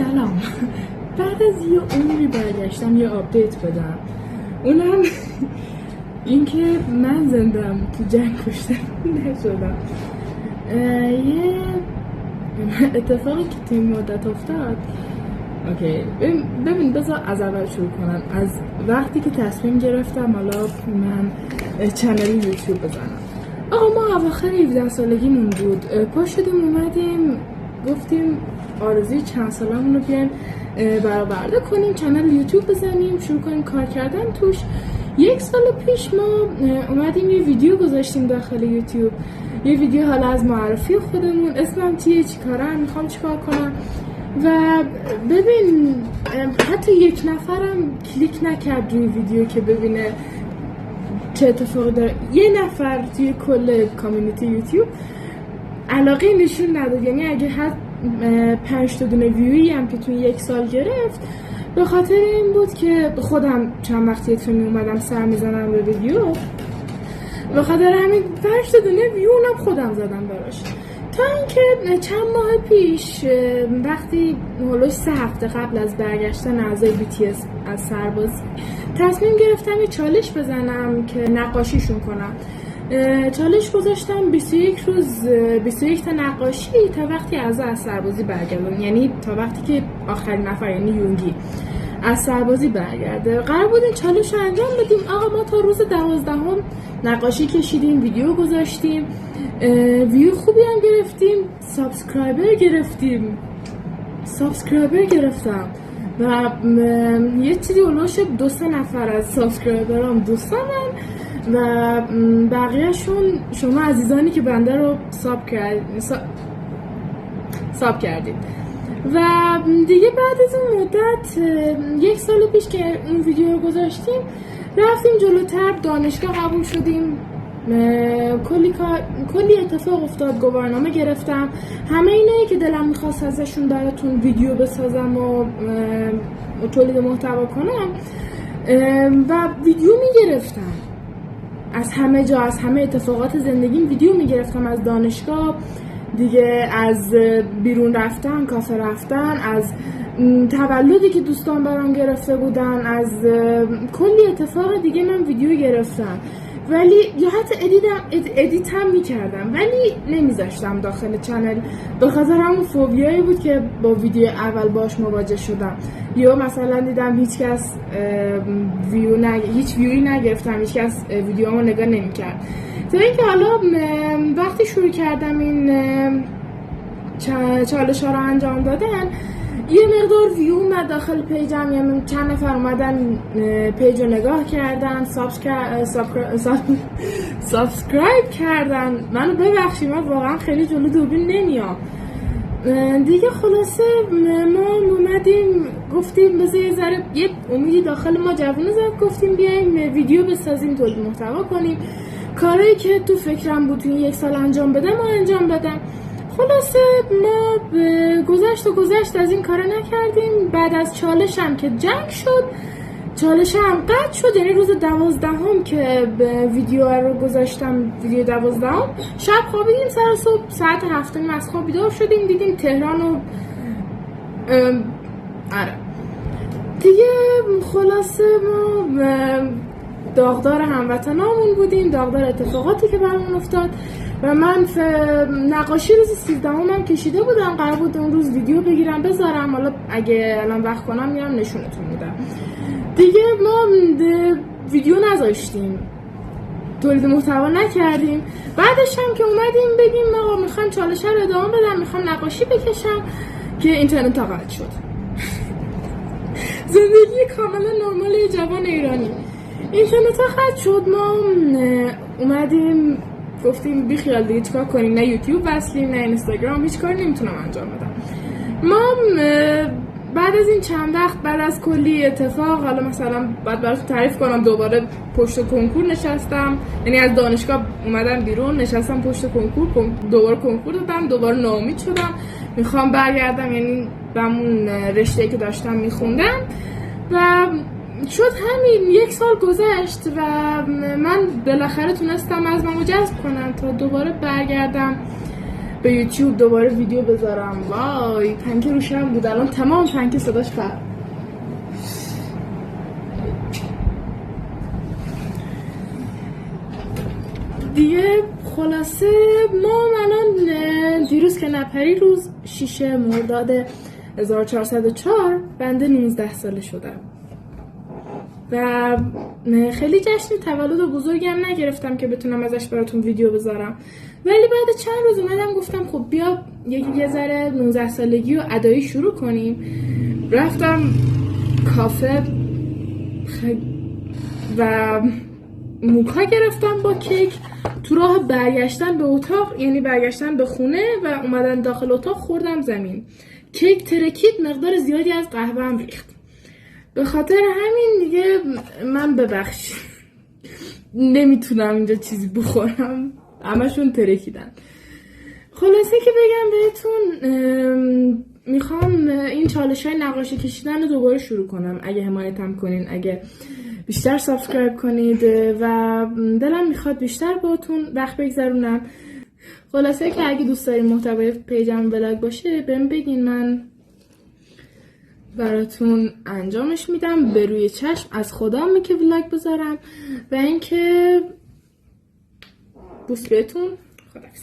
سلام. بعد از یه عمری برگشتم یه آپدیت بدم. اونم اینکه من زندم تو جنگ کشته نشدم. یه اتفاقی که توی مدت افتاد. اوکی ببین بذار از اول شروع کنم. از وقتی که تصمیم گرفتم حالا من چنل یوتیوب بزنم. ما اواخر 17 سالگیمون بود. پا شدیم اومدیم گفتیم آرزوی چند سالمون رو بیایم برآورده کنیم، چنل یوتیوب بزنیم، شروع کنیم کار کردن توش. 1 سال پیش ما اومدیم یه ویدیو گذاشتیم داخل یوتیوب، یه ویدیو حالا از معرفی خودمون، اسمم چیه، چی کارم، میخوام چیکار کنم. و ببین حتی یک نفرم کلیک نکرد روی ویدیو که ببینه چه اتفاقی داره. یه نفر توی کل کامیونیتی یوتیوب علاقه نشون نداد. یعنی اگه حد 5 تا دونه ویویی هم که توی 1 سال گرفت، به خاطر این بود که خودم چند وقتی تو می اومدم سر میزنم به ویدیو، به خاطر همین 5 تا دونه ویو اونم خودم زدم براش. تا اینکه چند ماه پیش وقتی هولوش 3 هفته قبل از برگشتن اعضای BTS از سربازی تصمیم گرفتم یه چالش بزنم که نقاشیشون کنم. چالش گذاشتم 21 روز 21 تا نقاشی تا وقتی اعضا از سربازی برگردن، یعنی تا وقتی که آخرین نفر یعنی یونگی از سربازی برگرده. قرار بود این چالش رو انجام بدیم. ما تا روز 12 نقاشی کشیدیم، ویدیو گذاشتیم، ویو خوبی هم گرفتیم، سابسکرایبر گرفتم و یه چیزی اولوش 2-3 نفر از سابسکرایبرام دوستانن و بقیهشون شما عزیزانی که بنده رو ساب کردید. و دیگه بعد از اون مدت 1 سال پیش که اون ویدیو رو گذاشتیم رفتیم جلوتر، دانشگاه قبول شدیم، کلی اتفاق افتاد، گواهینامه گرفتم، همه اینایی که دلم میخواست ازشون براتون ویدیو بسازم و تولید محتوا کنم و ویدیو میگرفتم از همه جا، از همه اتفاقات زندگیم ویدیو میگرفتم، از دانشگاه دیگه، از بیرون رفتن، کافه رفتن، از تولدی که دوستان برام گرفته بودن، از کلی اتفاق دیگه من ویدیو گرفتم. ولی یا حتی ادیت هم میکردم ولی نمیذاشتم داخل چنل، به خاطر همون فوبیایی بود که با ویدیو اول باش مواجه شدم. یا مثلا دیدم هیچ ویوی نگرفتم، هیچ کس ویدیوامو نگاه نمیکرد. تا اینکه حالا وقتی شروع کردم این چالش ها رو انجام دادن، یه مقدار ویو اومد داخل پیجم، یعنی چند نفر اومدن پیج رو نگاه کردن، سابسکرایب کردن. منو ببخشید، من واقعا خیلی جلو دوربین نمیام دیگه. خلاصه ما اومدیم گفتیم بذار یه ذره یه امیدی داخل ما جوونه زد، گفتیم بیایم ویدیو بسازیم، تولید محتوا کنیم. کاری که تو فکرم بود توی 1 سال انجام بدم و انجام بدم. خلاصه ما گذشت از این کارا نکردیم. بعد از چالشم که جنگ شد، چالش هم قطع شد، یعنی روز 12 که به ویدیو رو گذاشتم، ویدیو 12 شب خوابیدیم، سر صبح ساعت 7 از خواب بیدار شدیم، دیدیم تهران و دیگه. خلاصه ما داغدار هموطنامون بودیم، داغدار اتفاقاتی که برامون افتاد و من نقاشی روز 13 هم کشیده بودم. قرار بود اون روز ویدیو بگیرم بذارم، حالا اگه الان وقت کنم میرم نشونتون میدم. دیگه ما ویدیو نذاشتیم، تولید محتوا نکردیم. بعدش هم که اومدیم بگیم آقا میخوام چالش رو ادامه بدم، میخوام نقاشی بکشم، که اینترنت قطع شد. زندگی کاملا نرمال یه جوان ایرانی، اینترنت قطع شد. ما اومدیم گفتیم بی خیال دیگه چیکار کنیم، نه یوتیوب وصلیم نه اینستاگرام، هیچ کاری نمیتونم انجام بدم. ما بعد از این چند وقت، بعد از کلی اتفاق، حالا مثلا بعد براتون تعریف کنم، دوباره پشت کنکور نشستم، یعنی از دانشگاه اومدم بیرون نشستم پشت کنکور، دوباره کنکور دادم، دوباره ناامید شدم، میخوام برگردم یعنی به اون رشته‌ای که داشتم میخوندم و شد همین. 1 سال گذشت و من بالاخره تونستم از من جذب کنم تا دوباره برگردم به یوتیوب دوباره ویدیو بذارم. وای پنکه روشم بود، الان تمام پنکه صداش پر. دیگه خلاصه ما الان دیروز که نپری روز 6 مرداد 1404 بنده 19 ساله شدم و خیلی جشن تولد بزرگی هم نگرفتم که بتونم ازش براتون ویدیو بذارم، ولی بعد چند روز اومدم گفتم خب بیا یه ذره 19 سالگی رو ادایی شروع کنیم. رفتم کافه و موکا گرفتم با کیک. تو راه برگشتن به اتاق، یعنی برگشتن به خونه و اومدن داخل اتاق، خوردم زمین. کیک ترکید، مقدار زیادی از قهوه هم ریخت. به خاطر همین دیگه من ببخشید نمیتونم اینجا چیزی بخورم، همشون ترکیدن. خلاصه که بگم بهتون میخوام این چالش های نقاشی کشیدن رو دوباره شروع کنم. اگه حمایتم کنین، اگه بیشتر سابسکرایب کنید و دلم میخواد بیشتر باهاتون وقت بگذرونم. خلاصه که اگه دوست دارین محتوای پیجم ولاگ باشه بهم بگین، من براتون انجامش میدم به روی چشم از خدام که ولاگ بذارم. و اینکه بوس بهتون، خداحافظ.